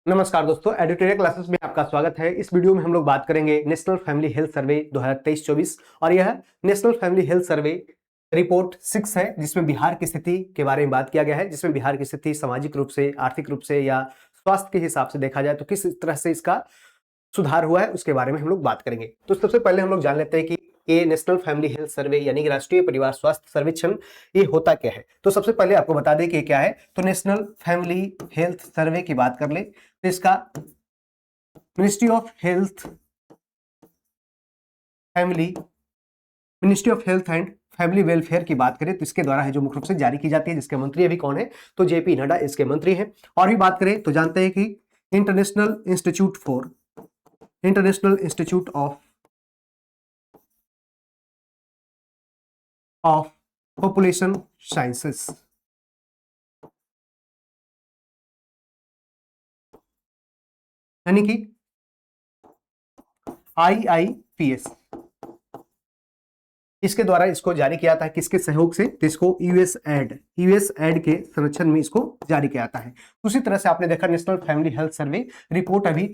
नमस्कार दोस्तों, editorial classes में आपका स्वागत है। इस वीडियो में हम लोग बात करेंगे नेशनल फैमिली हेल्थ सर्वे 2023-24 और यह national family health survey report 6 है, जिसमें बिहार की स्थिति के बारे में बात किया गया है। जिसमें बिहार की स्थिति सामाजिक रूप से, आर्थिक रूप से या स्वास्थ्य के हिसाब से देखा जाए तो किस तरह से इसका सुधार हुआ है, उसके बारे में हम लोग बात करेंगे। तो सबसे पहले हम लोग जान लेते हैं कि ये नेशनल फैमिली हेल्थ सर्वे यानी कि राष्ट्रीय परिवार स्वास्थ्य सर्वेक्षण ये होता क्या है। तो सबसे पहले आपको बता दें कि क्या है। तो नेशनल फैमिली हेल्थ सर्वे की बात कर ले तो इसका ministry of health and family welfare की बात करें तो इसके द्वारा है जो मुख्य रूप से जारी की जाती है, जिसके मंत्री अभी कौन है तो जेपी नड्डा इसके मंत्री हैं। और भी बात करें तो जानते हैं कि international institute of population sciences यानी कि IIPS, इसके द्वारा इसको जारी किया था। किसके सहयोग से? तो इसको यूएसएड के संरक्षण में इसको जारी किया जाता है। उसी तरह से आपने देखा national family health survey report अभी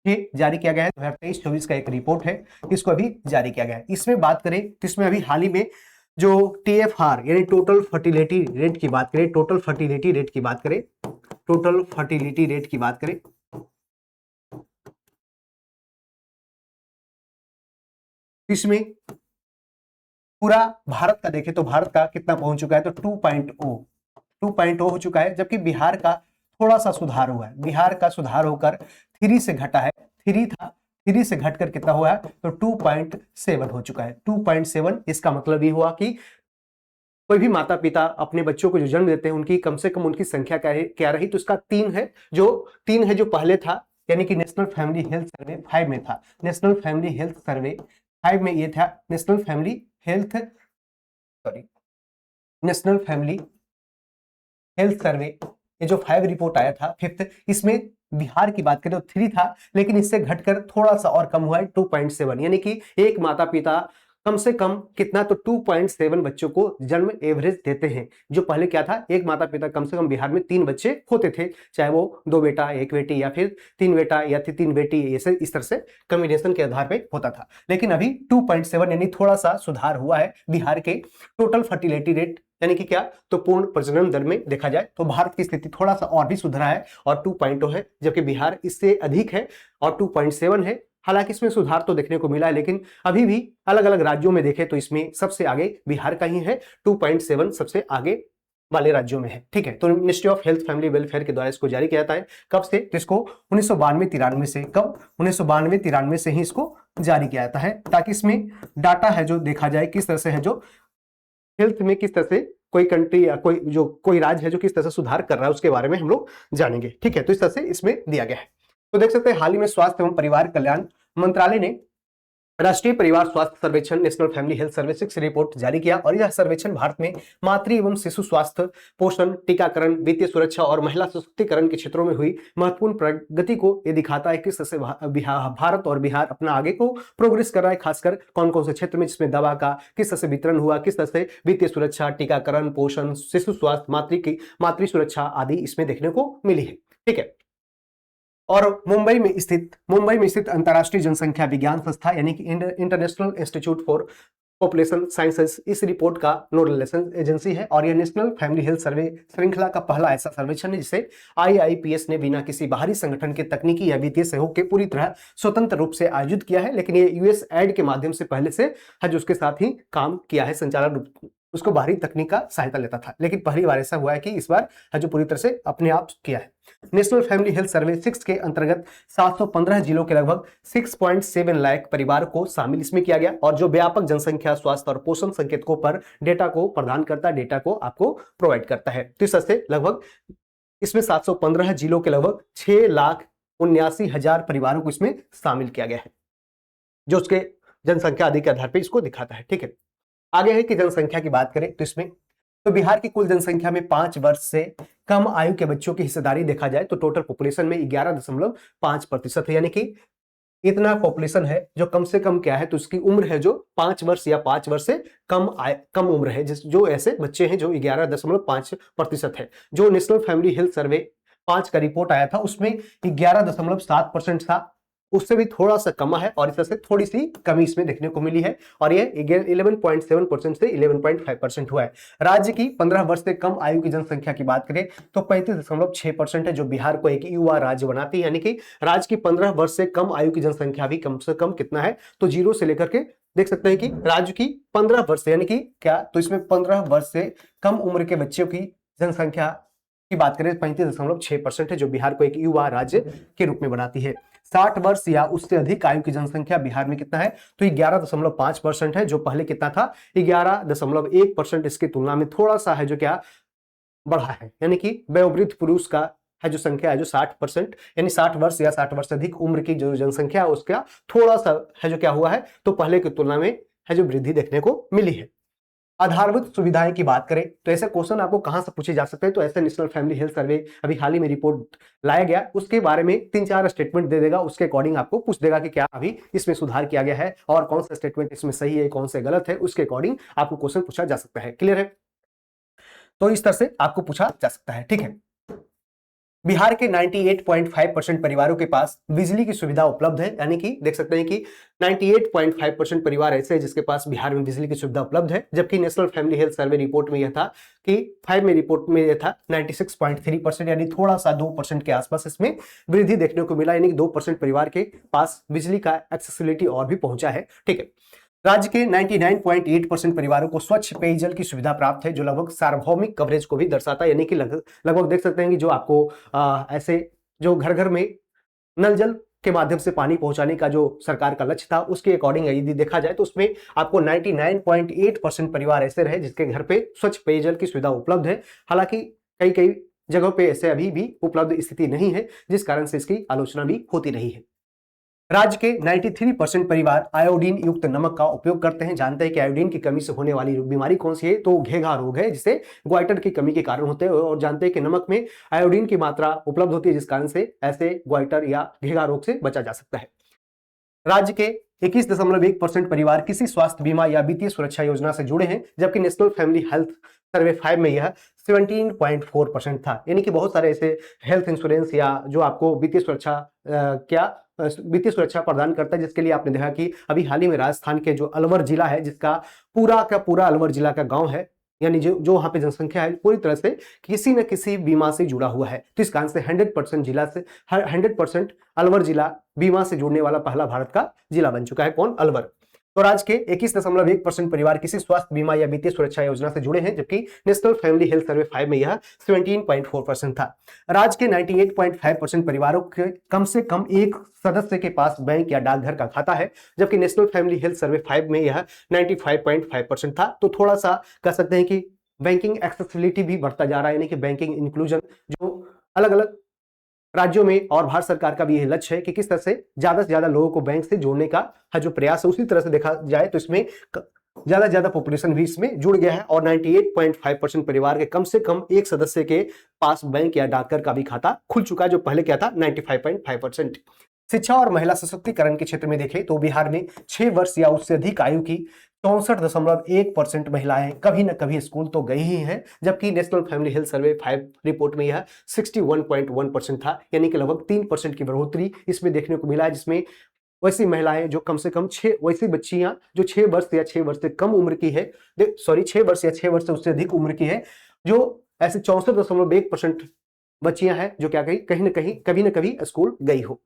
ये जारी किया गया है। 2023-24 का एक रिपोर्ट है, इसको अभी जारी किया गया है। इसमें बात करें तो इसमें अभी हाल ही में जो TFR यानी टोटल फर्टिलिटी रेट की बात करें, इसमें पूरा भारत का देखें तो भारत का कितना पहुंच चुका है तो 2.0 हो चुका है, जबकि बिहार का थोड़ा सा सुधार हुआ है। बिहार का सुधार होकर 3 से घटा है। 3 से घटकर कितना हुआ है तो 2.7 हो चुका है। 2.7 इसका मतलब ये हुआ कि कोई भी माता पिता अपने बच्चों को जो जन्म देते हैं उनकी कम से कम उनकी संख्या क्या रही तो इसका 3 है जो पहले था, यानी कि नेशनल फैमिली हेल्थ सर्वे 5 में था। नेशनल फैमिली हेल्थ सर्वे 5 में ये था नेशनल फैमिली हेल्थ सर्वे ये जो 5 रिपोर्ट आया था 5th, इसमें बिहार की बात करें तो 3 था, लेकिन इससे घटकर थोड़ा सा और कम हुआ है 2.7, यानी कि एक माता पिता कम से कम कितना तो 2.7 बच्चों को जन्म एवरेज देते हैं। जो पहले क्या था, एक माता पिता कम से कम बिहार में 3 बच्चे होते थे, चाहे वो 2 बेटा 1 बेटी या फिर 3 बेटा या फिर 3 बेटी, ऐसे इस तरह से कॉम्बिनेशन के आधार पे होता था। लेकिन अभी 2.7 यानी थोड़ा सा सुधार हुआ है बिहार के टोटल फर्टिलिटी रेट यानी कि क्या तो पूर्ण प्रजनन दर में देखा जाए तो भारत की स्थिति थोड़ा सा और भी सुधरा है और 2.0 है, जबकि बिहार इससे अधिक है और 2.7 है। हालांकि इसमें सुधार तो देखने को मिला है, लेकिन अभी भी अलग अलग राज्यों में देखें तो इसमें सबसे आगे बिहार का ही है। 2.7 सबसे आगे वाले राज्यों में है। ठीक है, तो ministry of health family welfare के द्वारा इसको जारी किया जाता है। कब से? तो इसको 1992-93 से, कब 1992-93 से ही इसको जारी किया जाता है, ताकि इसमें डाटा है जो देखा जाए किस तरह से है जो हेल्थ में किस तरह से कोई कंट्री या कोई राज्य है जो किस तरह से सुधार कर रहा है उसके बारे में हम लोग जानेंगे। ठीक है, तो इस तरह से इसमें दिया गया है। तो देख सकते हैं हाल ही में स्वास्थ्य एवं परिवार कल्याण मंत्रालय ने राष्ट्रीय परिवार स्वास्थ्य सर्वेक्षण national family health survey 6 report जारी किया और यह सर्वेक्षण भारत में मातृ एवं शिशु स्वास्थ्य, पोषण, टीकाकरण, वित्तीय सुरक्षा और महिला सशक्तिकरण के क्षेत्रों में हुई महत्वपूर्ण प्रगति को यह दिखाता है किस तरह से भारत और बिहार अपना आगे को प्रोग्रेस कर रहा है, खासकर कौन कौन से क्षेत्र में जिसमें दवा का किस तरह से वितरण हुआ, किस तरह से वित्तीय सुरक्षा, टीकाकरण, पोषण, शिशु स्वास्थ्य, मातृ सुरक्षा आदि इसमें देखने को मिली है। ठीक है, और मुंबई में स्थित अंतर्राष्ट्रीय जनसंख्या विज्ञान संस्था यानी कि international institute for population sciences इस रिपोर्ट का नोडल एजेंसी है और यह नेशनल फैमिली हेल्थ सर्वे श्रृंखला का पहला ऐसा सर्वेक्षण है जिसे IIPS ने बिना किसी बाहरी संगठन के तकनीकी या वित्तीय सहयोग के पूरी तरह स्वतंत्र रूप से आयोजित किया है। लेकिन ये USAID के माध्यम से पहले से है जो उसके साथ ही काम किया है, संचालन रूप उसको बाहरी तकनीक का सहायता लेता था, लेकिन पहली बार ऐसा हुआ है कि इस बार है जो पूरी तरह से अपने आप किया है। नेशनल फैमिली हेल्थ सर्वे 6 के अंतर्गत 715 जिलों के लगभग 6.7 लाख परिवार को शामिल इसमें किया गया और जो व्यापक जनसंख्या, स्वास्थ्य और पोषण संकेतकों पर डेटा को प्रदान करता है, डेटा को आपको प्रोवाइड करता है। तो इस तरह से लगभग इसमें 715 जिलों के लगभग 6,79,000 परिवारों को इसमें शामिल किया गया है, जो उसके जनसंख्या आदि के आधार पर इसको दिखाता है। ठीक है, आगे है कि जनसंख्या की बात करें तो इसमें तो बिहार की कुल जनसंख्या में 5 वर्ष से कम आयु के बच्चों की हिस्सेदारी देखा जाए तो टोटल पॉपुलेशन में 11.5% है, यानी कि इतना पॉपुलेशन है जो कम से कम क्या है तो उसकी उम्र है जो 5 वर्ष या 5 वर्ष से कम उम्र है, जो ऐसे बच्चे हैं जो 11.5% है। जो नेशनल फैमिली हेल्थ सर्वे 2005 का रिपोर्ट आया था उसमें 11.7% था, उससे भी थोड़ा सा कम है और इस तरह से थोड़ी सी कमी इसमें देखने को मिली है और ये 11.7% से 11.5% हुआ है। राज्य की 15 वर्ष से कम आयु की जनसंख्या की बात करें तो 35.6% है, जो बिहार को एक युवा राज्य बनाती है। यानी कि राज्य की 15 वर्ष से कम आयु की जनसंख्या भी कम से कम कितना है, तो 0 से लेकर के देख सकते हैं कि राज्य की 15 वर्ष यानी कि क्या, तो इसमें 15 वर्ष से कम उम्र के बच्चों की जनसंख्या की बात करें 35.6% है, जो बिहार को एक युवा राज्य के रूप में बनाती है। 60 वर्ष या उससे अधिक आयु की जनसंख्या बिहार में कितना है, तो 11.5% है, जो पहले कितना था 11.1%, इसकी तुलना में थोड़ा सा है जो क्या बढ़ा है। यानी कि वयोवृद्ध पुरुष का है जो संख्या है जो 60%, यानी 60 वर्ष या 60 वर्ष से अधिक उम्र की जो जनसंख्या है उसका थोड़ा सा है जो क्या हुआ है, तो पहले की तुलना में है जो वृद्धि देखने को मिली है। आधारभूत सुविधाएं की बात करें तो ऐसे क्वेश्चन आपको कहां से पूछे जा सकते हैं, तो ऐसे नेशनल फैमिली हेल्थ सर्वे अभी हाल ही में रिपोर्ट लाया गया, उसके बारे में 3-4 स्टेटमेंट दे देगा, उसके अकॉर्डिंग आपको पूछ देगा कि क्या अभी इसमें सुधार किया गया है और कौन सा स्टेटमेंट इसमें सही है कौन से गलत है, उसके अकॉर्डिंग आपको क्वेश्चन पूछा जा सकता है। क्लियर है, तो इस तरह से आपको पूछा जा सकता है। ठीक है, बिहार के 98.5% परिवारों के पास बिजली की सुविधा उपलब्ध है, यानी कि देख सकते हैं कि 98.5% परिवार ऐसे हैं जिसके पास बिहार में बिजली की सुविधा उपलब्ध है, जबकि national family health survey report में यह था कि 5 में रिपोर्ट में यह था 96.3%, यानी थोड़ा सा 2% के आसपास इसमें वृद्धि देखने को मिला, यानी कि 2% परिवार के पास बिजली का एक्सेसिबिलिटी और भी पहुंचा है। ठीक है, राज्य के 99.8% परिवारों को स्वच्छ पेयजल की सुविधा प्राप्त है, जो लगभग सार्वभौमिक कवरेज को भी दर्शाता है, यानी कि लगभग देख सकते हैं कि जो आपको ऐसे जो घर घर में नल जल के माध्यम से पानी पहुंचाने का जो सरकार का लक्ष्य था उसके अकॉर्डिंग यदि देखा जाए तो उसमें आपको 99.8% परिवार ऐसे रहे जिसके घर पे स्वच्छ पेयजल की सुविधा उपलब्ध है। हालांकि कई कई जगहों पे ऐसे अभी भी उपलब्ध स्थिति नहीं है, जिस कारण से इसकी आलोचना भी होती रही है। राज्य के 93% परिवार आयोडीन युक्त नमक का उपयोग करते हैं। जानते हैं कि आयोडीन की कमी से होने वाली बीमारी कौन सी है, तो घेघा रोग है, जिसे ग्वाइटर की कमी के कारण होते हैं, और जानते हैं कि नमक में आयोडीन की मात्रा उपलब्ध होती है, जिस कारण से ऐसे ग्वाइटर या घेघा रोग से बचा जा सकता है। राज्य के 21.1% परिवार किसी स्वास्थ्य बीमा या वित्तीय सुरक्षा योजना से जुड़े हैं, जबकि नेशनल फैमिली हेल्थ सर्वे 5 में यह 17.4% था। यानी कि बहुत सारे ऐसे हेल्थ इंश्योरेंस या जो आपको वित्तीय सुरक्षा वित्तीय सुरक्षा प्रदान करता है, जिसके लिए आपने देखा कि अभी हाल ही में राजस्थान के जो अलवर जिला है, जिसका पूरा का पूरा अलवर जिला का गांव है, यानी जो वहां पे जनसंख्या है पूरी तरह से किसी न किसी बीमा से जुड़ा हुआ है, तो इस कारण से 100% अलवर जिला बीमा से जुड़ने वाला पहला भारत का जिला बन चुका है। कौन? अलवर। तो राज्य के 21.1% परिवार किसी स्वास्थ्य बीमा या वित्तीय सुरक्षा योजना से जुड़े हैं, जबकि नेशनल फैमिली हेल्थ सर्वे 5 में यह 17.4% था। राज्य के 98.5% परिवारों के कम से कम एक सदस्य के पास बैंक या डाकघर का खाता है, जबकि नेशनल फैमिली हेल्थ सर्वे 5 में यह 95.5% था। तो थोड़ा सा कह सकते हैं कि बैंकिंग एक्सेसिबिलिटी भी बढ़ता जा रहा है, यानी कि बैंकिंग इंक्लूजन जो अलग अलग राज्यों में और भारत सरकार का भी यह लक्ष्य है कि किस तरह से ज्यादा लोगों को बैंक से जोड़ने का जो प्रयास है, उसी तरह से देखा जाए तो इसमें ज्यादा पॉपुलेशन भी इसमें जुड़ गया है, और 98.5% परिवार के कम से कम एक सदस्य के पास बैंक या डाकघर का भी खाता खुल चुका है, जो पहले क्या था 95.5%। शिक्षा और महिला सशक्तिकरण के क्षेत्र में देखें तो बिहार में 6 वर्ष या उससे अधिक आयु की 64.1% महिलाएं कभी न कभी स्कूल तो गई ही हैं, जबकि national family health survey 5 report में यह 61.1% था, यानी कि लगभग 3% की बढ़ोतरी इसमें देखने को मिला है, जिसमें वैसी महिलाएं जो कम से कम 6 वैसी बच्चियां जो 6 वर्ष या 6 वर्ष से कम उम्र की है, 6 वर्ष या 6 वर्ष से उससे अधिक उम्र की है, जो ऐसे 64.1% बच्चियां हैं जो क्या कहीं न कहीं कभी न कभी स्कूल गई हो।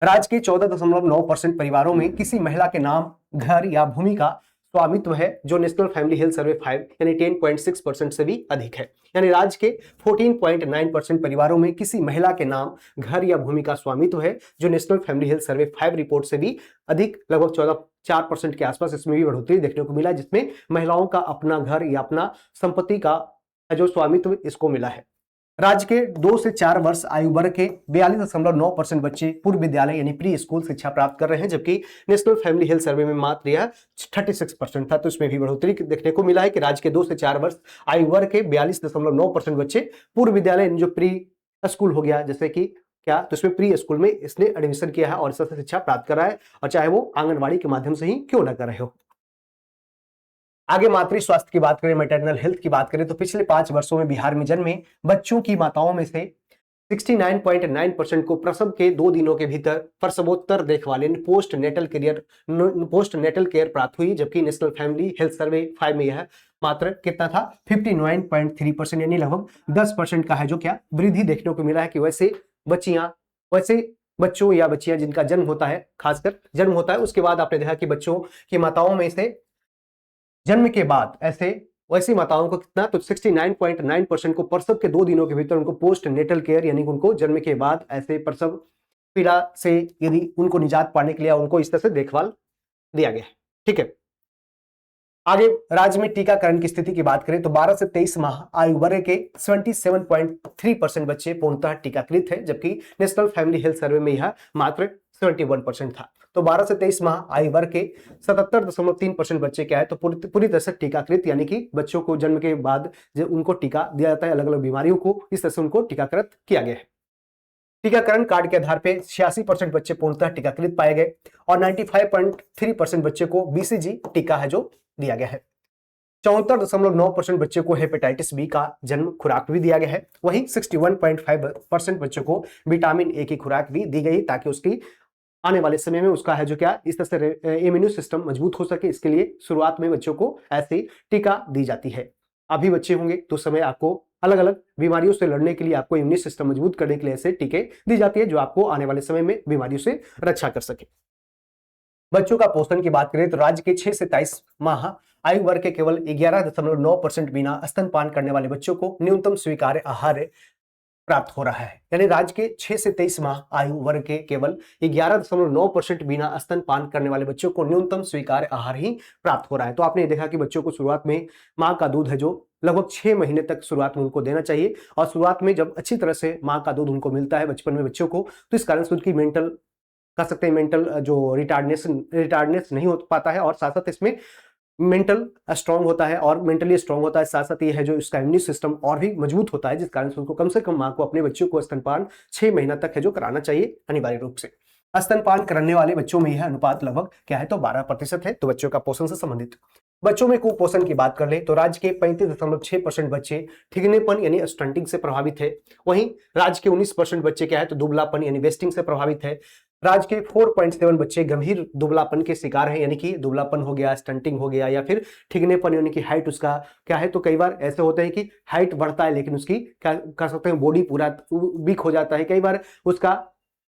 राज्य के 14.9% परिवारों में किसी महिला के नाम घर या भूमि का स्वामित्व है, जो नेशनल फैमिली हेल्थ सर्वे 5 यानी 10.6% से भी अधिक है। यानी राज्य के 14.9% परिवारों में किसी महिला के नाम घर या भूमि का स्वामित्व है, जो national family health survey 5 report से भी अधिक, लगभग 4% के आसपास इसमें भी बढ़ोतरी देखने को मिला, जिसमें महिलाओं का अपना घर या अपना संपत्ति का जो स्वामित्व इसको मिला है। राज्य के 2 से 4 वर्ष आयु वर्ग के 42.9% बच्चे पूर्व विद्यालय यानी प्री स्कूल शिक्षा प्राप्त कर रहे हैं, जबकि नेशनल फैमिली हेल्थ सर्वे में मात्र यह 36% था। तो इसमें भी बढ़ोतरी देखने को मिला है कि राज्य के 2 से 4 वर्ष आयु वर्ग के 42.9% बच्चे पूर्व विद्यालय जो प्री स्कूल हो गया, जैसे कि क्या, तो इसमें प्री स्कूल में इसने एडमिशन किया है और इससे शिक्षा प्राप्त कर रहा है, और चाहे वो आंगनबाड़ी के माध्यम से ही क्यों ना कर रहे हो। आगे मातृ स्वास्थ्य की बात करें, मैटरनल हेल्थ की बात करें, तो पिछले 5 वर्षों में बिहार में जन्मे बच्चों की माताओं में से 69.9% को प्रसव के 2 दिनों के भीतर प्रसवोत्तर देखभाल यानी पोस्ट नेटल केयर प्राप्त हुई, जबकि नेशनल फैमिली हेल्थ सर्वे 5 में यह मात्र कितना था 59.3% यानी लगभग 10% का है जो क्या वृद्धि देखने को मिला है कि वैसे बच्चों या बच्चियां जिनका जन्म होता है, खासकर जन्म होता है उसके बाद आपने देखा कि बच्चों की माताओं में से जन्म के बाद वैसी माताओं को कितना तो 69.9% को प्रसव के 2 दिनों के भीतर उनको पोस्ट नेटल केयर यानी उनको जन्म के बाद ऐसे प्रसव पीड़ा से यदि उनको निजात पाने के लिए उनको इस तरह से देखभाल दिया गया है। ठीक है, आगे राज्य में टीकाकरण की स्थिति की बात करें तो 12 से 23 माह आयु वर्ग के 77.3% बच्चे पूर्णतः टीकाकृत है, जबकि नेशनल फैमिली हेल्थ सर्वे में यह मात्र 71% था। तो 12 से 23 माह आयु वर्ग के 77.3% बच्चे क्या है तो पूरी तरह से टीकाकृत, यानी कि बच्चों को जन्म के बाद जो उनको टीका दिया जाता है अलग अलग बीमारियों को, इस तरह से उनको टीकाकृत किया गया है। टीकाकरण कार्ड के आधार पर 86% बच्चे पूर्णतः टीकाकृत पाए गए और 95.3% बच्चे को BCG टीका है जो दिया गया है। 74.9% बच्चे को हेपेटाइटिस बी का जन्म खुराक भी दिया गया है। वहीं 61.5% बच्चों को विटामिन ए की खुराक भी दी गई ताकि उसकी आने वाले समय में उसका है जो क्या इस तरह से इम्यून सिस्टम मजबूत हो सके। इसके लिए शुरुआत में बच्चों को ऐसे टीका दी जाती है। अभी बच्चे होंगे तो समय आपको अलग अलग बीमारियों से लड़ने के लिए, आपको इम्यून सिस्टम मजबूत करने के लिए ऐसे टीके दी जाती है जो आपको आने वाले समय में बीमारियों से रक्षा कर सके। बच्चों का पोषण की बात करें तो राज्य के 6 से 23 माह आयु वर्ग के केवल 11.9% बिना स्तनपान करने वाले बच्चों को न्यूनतम स्वीकार्य आहार प्राप्त हो रहा है। यानी राज्य के 6 से 23 माह आयु वर्ग के केवल 11.9% बिना स्तनपान करने वाले बच्चों को न्यूनतम स्वीकार्य आहार ही प्राप्त हो रहा है। तो आपने देखा कि बच्चों को शुरुआत में माँ का दूध है जो लगभग 6 महीने तक शुरुआत में उनको देना चाहिए, और शुरुआत में जब अच्छी तरह से माँ का दूध उनको मिलता है बचपन में बच्चों को, तो इस कारण से उनकी मेंटल जो रिटार्डनेस नहीं हो पाता है, और साथ साथ इसमें मेंटल स्ट्रांग होता है और मेंटली स्ट्रांग होता है। साथ साथ ये है जो इसका इम्यून सिस्टम और भी मजबूत होता है, जिस कारण से उनको कम से कम माँ को अपने बच्चों को स्तनपान 6 महीना तक है जो कराना चाहिए अनिवार्य रूप से। स्तनपान करने वाले बच्चों में यह अनुपात लगभग क्या है तो 12% है। तो बच्चों का पोषण से संबंधित बच्चों में कुपोषण की बात कर ले तो राज्य के 35.6% बच्चे ठिगनेपन यानी स्टंटिंग से प्रभावित है। वहीं राज्य के 19% बच्चे क्या है तो दुबलापन यानी वेस्टिंग से प्रभावित है। राज्य के 4.7 बच्चे गंभीर दुबलापन के शिकार हैं, यानी कि दुबलापन हो गया, स्टंटिंग हो गया, या फिर ठिगनेपन यानी कि हाइट उसका क्या है तो कई बार ऐसे होते हैं कि हाइट बढ़ता है लेकिन उसकी क्या कर सकते हैं बॉडी पूरा वीक हो जाता है। कई बार उसका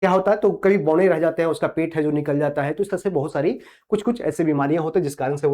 क्या होता है तो कभी बौने रह जाते हैं, उसका पेट है जो निकल जाता है। तो इस तरह से बहुत सारी कुछ ऐसी बीमारियां होती है जिस कारण से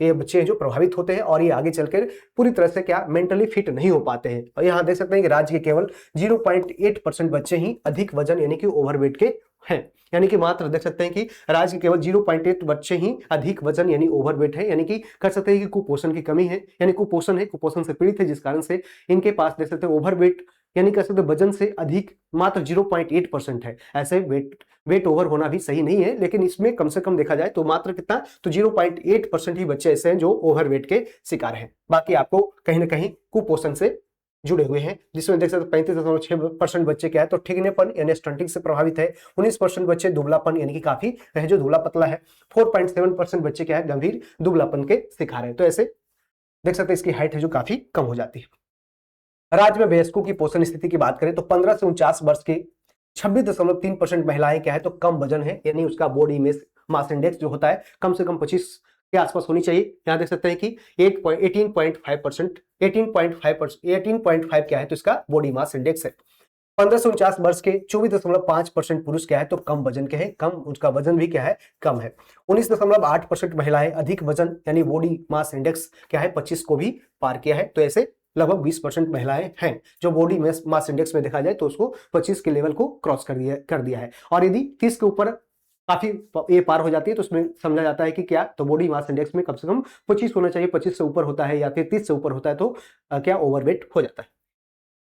ये बच्चे जो प्रभावित होते हैं और ये आगे चलकर पूरी तरह से क्या मेंटली फिट नहीं हो पाते हैं। और यहाँ देख सकते हैं कि राज्य के केवल 0.8% बच्चे ही अधिक वजन यानी कि ओवरवेट के हैं। यानी कि मात्र देख सकते हैं कि राज्य के केवल 0.8 बच्चे ही अधिक वजन यानी ओवरवेट है, यानी कि कर सकते हैं कि कुपोषण की कमी है, यानी कुपोषण से पीड़ित है, जिस कारण से इनके पास देख सकते हैं ओवरवेट यानी कह सकते वजन से अधिक मात्र 0.8% है। ऐसे वेट ओवर होना भी सही नहीं है, लेकिन इसमें कम से कम देखा जाए तो मात्र कितना तो 0.8% ही बच्चे ऐसे हैं जो ओवरवेट के शिकार हैं। बाकी आपको कहीं ना कहीं कुपोषण से जुड़े हुए हैं, जिसमें देख सकते 35.6% बच्चे क्या है तो ठिगनेपन यानी स्टंटिंग से प्रभावित है। 19% बच्चे दुबलापन यानी कि काफी है जो दुबला पतला है। 4.7% बच्चे क्या है गंभीर दुबलापन के शिकार है। तो ऐसे देख सकते हैं इसकी हाइट है जो काफी कम हो जाती है। राज्य में वयस्कों की पोषण स्थिति की बात करें तो 15 से 49 वर्ष के 26.3% महिलाएं क्या है तो कम वजन है, यानी उसका बॉडी मास इंडेक्स जो होता है कम से कम 25 के आसपास होनी चाहिए। यहाँ देख सकते हैं कि 18.5 क्या है तो इसका बॉडी मास इंडेक्स है। 15 से 49 वर्ष के 24.5% पुरुष क्या है तो कम वजन के हैं, कम उसका वजन भी क्या है कम है। 19.8% महिलाएं अधिक वजन यानी बॉडी मास इंडेक्स क्या है 25 को भी पार किया है। तो ऐसे लगभग 20% महिलाएं हैं जो बॉडी मास इंडेक्स में देखा जाए तो उसको 25 के लेवल को क्रॉस कर दिया है। और यदि 30 के ऊपर काफी ये पार हो जाती है तो उसमें समझा जाता है कि क्या तो बॉडी मास इंडेक्स में कम से कम 25 होना चाहिए। 25 से ऊपर होता है या फिर 30 से ऊपर होता है तो क्या ओवरवेट हो जाता है।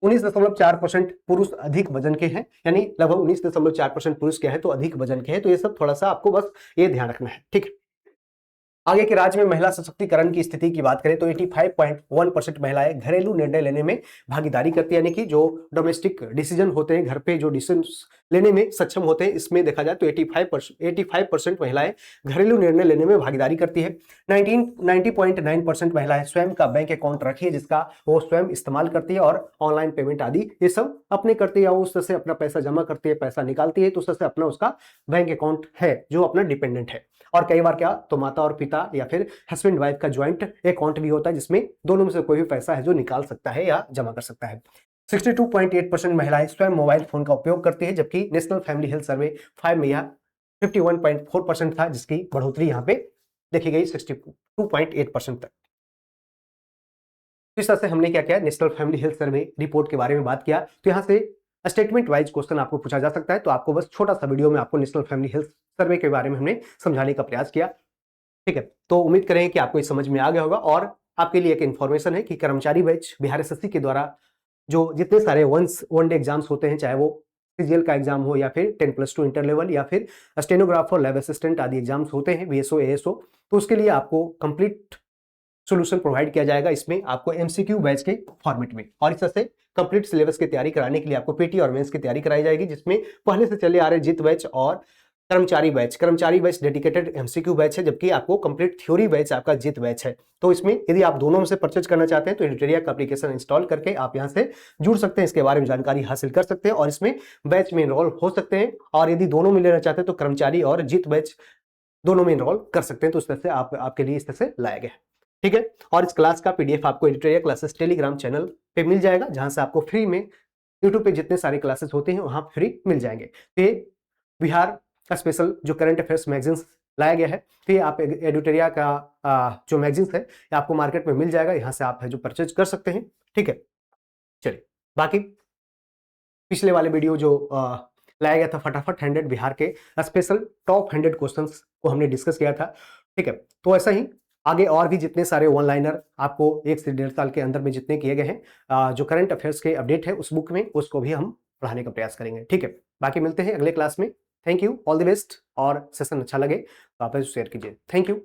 19.4% पुरुष अधिक वजन के हैं, यानी लगभग 19.4% पुरुष क्या है तो अधिक वजन के हैं। तो ये सब थोड़ा सा आपको बस ये ध्यान रखना है, ठीक है। आगे के राज्य में महिला सशक्तिकरण की स्थिति की बात करें तो 85.1% महिलाएं घरेलू निर्णय लेने में भागीदारी करती है, यानी कि जो डोमेस्टिक डिसीजन होते हैं घर पे जो डिसीजन लेने में सक्षम होते हैं। इसमें देखा जाए तो 85% महिलाएं घरेलू निर्णय लेने में भागीदारी करती है। 90.9% महिलाएं स्वयं का बैंक अकाउंट रखी है जिसका वो स्वयं इस्तेमाल करती है और ऑनलाइन पेमेंट आदि ये सब अपने करती है, उस तरह से अपना पैसा जमा करती है, पैसा निकालती है, तो उस तरह से अपना उसका बैंक अकाउंट है जो अपना डिपेंडेंट है। और कई बार क्या तो माता और पिता या फिर हस्बैंड वाइफ का ज्वाइंट अकाउंट भी होता है जिसमें दोनों में से कोई भी पैसा है जो निकाल सकता है या जमा कर सकता है। 62.8% महिलाएं स्वयं मोबाइल फोन का उपयोग करती है, जबकि नेशनल फैमिली हेल्थ सर्वे 5 में यह 51.4% था, जिसकी बढ़ोतरी यहाँ पे देखी गई 62.8% तक। इस तरह से हमने क्या किया, national family health survey report के बारे में बात किया। तो यहाँ से स्टेटमेंट वाइज क्वेश्चन आपको पूछा जा सकता है, तो आपको बस छोटा सा वीडियो में आपको नेशनल फैमिली हेल्थ सर्वे के बारे में हमने समझाने का प्रयास किया। ठीक है, तो उम्मीद करें कि आपको इस समझ में आ गया होगा। और आपके लिए एक इन्फॉर्मेशन है कि कर्मचारी बैच बिहार एसएससी के द्वारा जो जितने सारे वन डे एग्जाम्स होते हैं, चाहे वो सीजीएल का एग्जाम हो या फिर 10+2 इंटर लेवल या फिर स्टेनोग्राफर, लैब असिस्टेंट आदि एग्जाम्स होते हैं, बीएसओ एएसओ, तो उसके लिए आपको कंप्लीट सोल्यूशन प्रोवाइड किया जाएगा इसमें आपको एमसीक्यू बैच के फॉर्मेट में। और इस तरह से कंप्लीट सिलेबस की तैयारी कराने के लिए आपको पीटी और मेंस की तैयारी कराई जाएगी, जिसमें पहले से चले आ रहे जित बैच और कर्मचारी बैच डेडिकेटेड एमसीक्यू बैच है, जबकि आपको कंप्लीट थ्योरी बैच आपका जित बैच है। तो इसमें यदि आप दोनों में से परचेज करना चाहते हैं तो एडिटोरिया का एप्लीकेशन इंस्टॉल करके आप यहां से जुड़ सकते हैं, इसके बारे में जानकारी हासिल कर सकते हैं और इसमें बैच में इनरोल हो सकते हैं। और यदि दोनों में लेना चाहते हैं तो कर्मचारी और जित बैच दोनों में इनरोल कर सकते हैं। तो इस तरह से आपके लिए इस तरह से लाया गया है। ठीक है, और इस क्लास का पीडीएफ आपको एडिटोरिया क्लासेस टेलीग्राम चैनल पे मिल जाएगा, जहां से आपको फ्री में यूट्यूब पे जितने सारे क्लासेस होते हैं वहां फ्री मिल जाएंगे। तो ये बिहार का स्पेशल जो करंट अफेयर्स मैगजीन्स लाया गया है, तो ये आप एडिटोरिया का जो मैगजीन्स है ये आपको मार्केट में मिल जाएगा, यहाँ से आप है जो परचेज कर सकते हैं। ठीक है, चलिए बाकी पिछले वाले वीडियो जो लाया गया था फटाफट 100 बिहार के स्पेशल टॉप 100 क्वेश्चंस को हमने डिस्कस किया था। ठीक है, तो ऐसा ही आगे और भी जितने सारे वन लाइनर आपको 1 से 1.5 साल के अंदर में जितने किए गए हैं जो करंट अफेयर्स के अपडेट है उस बुक में, उसको भी हम पढ़ाने का प्रयास करेंगे। ठीक है, बाकी मिलते हैं अगले क्लास में। Thank you, all the best. और सेशन अच्छा लगे तो आप शेयर कीजिए। Thank you.